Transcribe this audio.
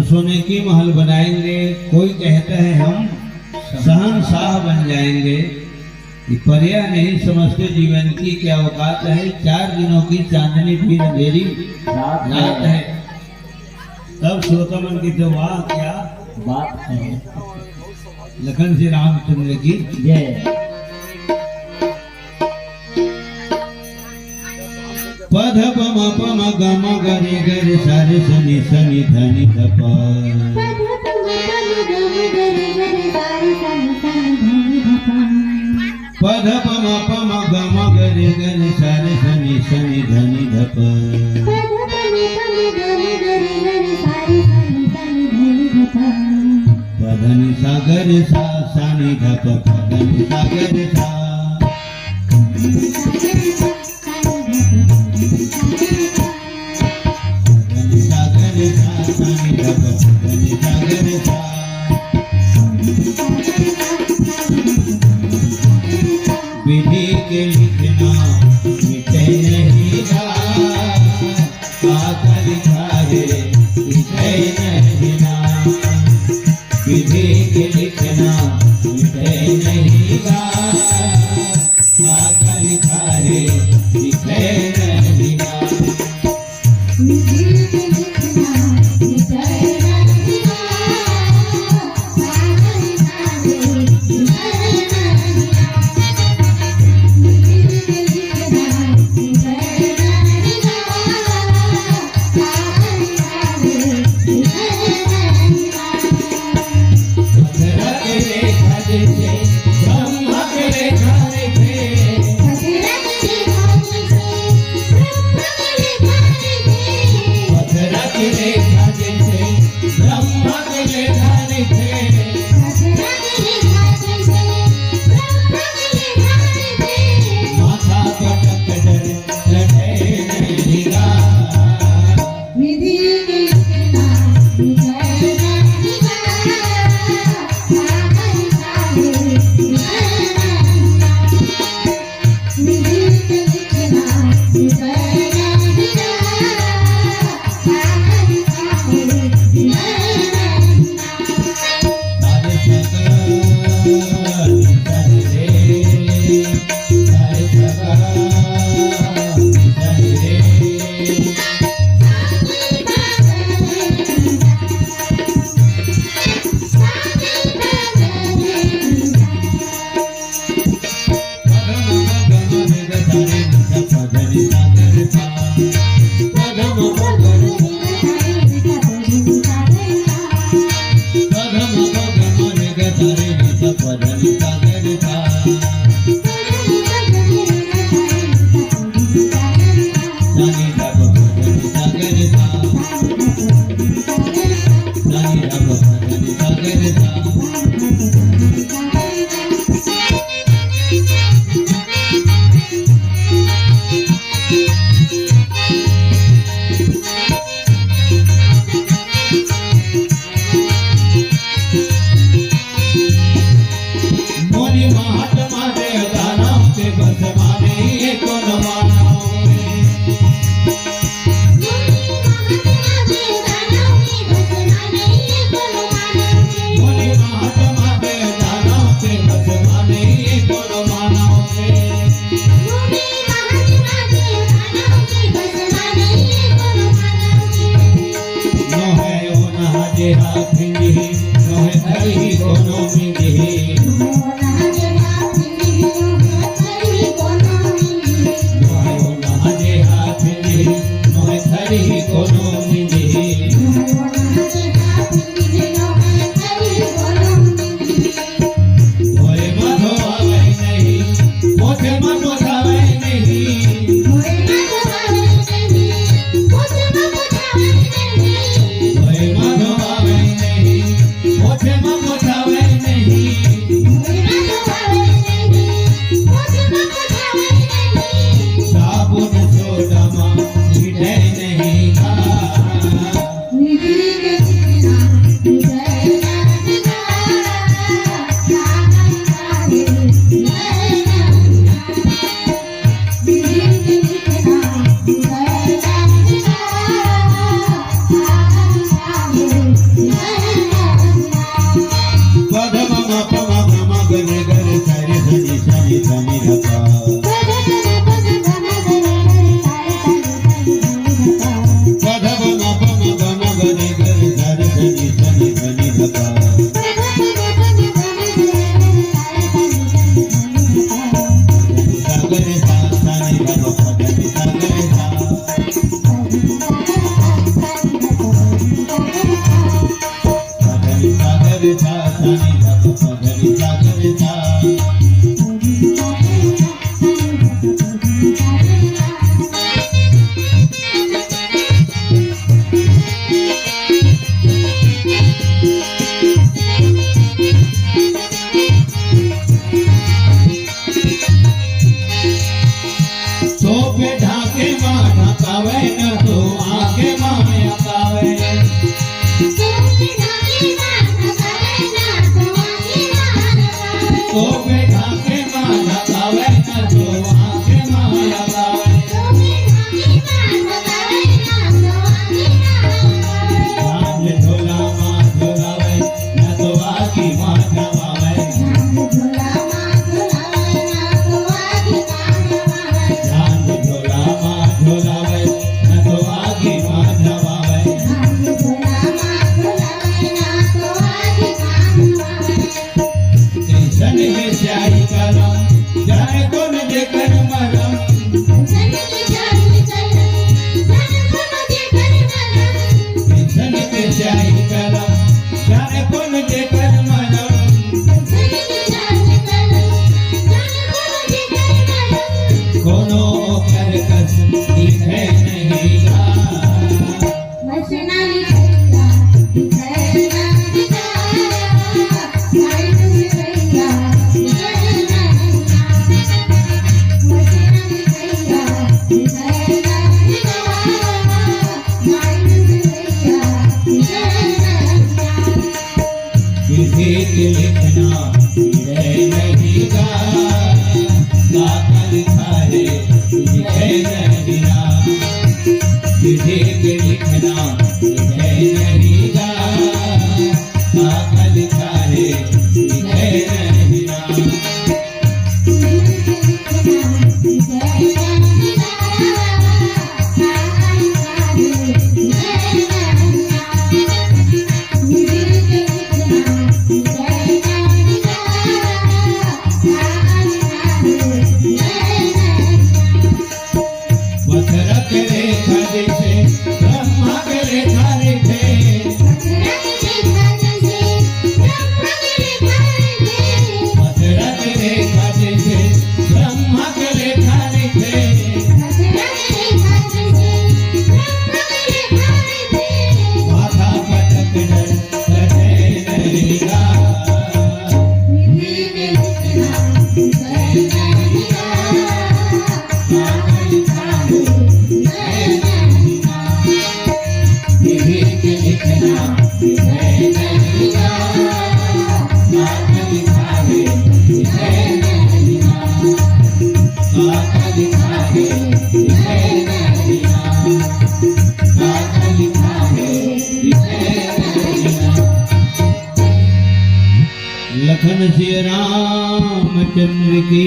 सोने की महल बनाएंगे, कोई कहता है हम शहंशाह बन जाएंगे। ये पर्या नहीं समझते जीवन की क्या औकात है। 4 दिनों की चांदनी भी अंधेरी रात है। तब श्रोतामन की तो वाह क्या बात है। लखन श्री रामचंद्र की जय। पध पम पम गम गरे गरे सारे सनि सनि धनि धप। पध पम पम गम गरे गरे सारे सनि सनि धनि धप। पधनि सागर सा सानि धप पधनि सागर सा। पधनि सागर सा सानि धप पधनि सागर सा। विधि के लिखना मिटे नहीं गा, आकर खाए मिटे नहीं ना। विधि के लिखना मिटे नहीं गा, आकर खाए मिटे नहीं ना। मोठे पगरी सागरता सोपे ढाके माना कावे न तो आके माया कावे सोपे ढाके माना कावे न तो आके माया कावे चांद झोला मां झोलावे न तो आकी मां नवावे चांद झोला मां झोलावे न तो आकी मां नवावे टेंशन में स्याही कलम जाने कौन देकर मरम टेंशन में स्याही कलम जाने कौन देकर मरम कोनो कर कस दिखे नहीं गा विधि के लिखना है नहीं गा गाता लिखा है लिखे नहीं गा विधि के लिखना है नहीं गा गाता लिखा है लिखे नहीं गा पत्थर के रेखा जैसे ब्रह्मा के रेखा रेखे पत्थर के रेखा जैसे ब्रह्मा के रेखा रेखे माथा पटक डर सहे नहीं गा लखन श्री रामचंद्र की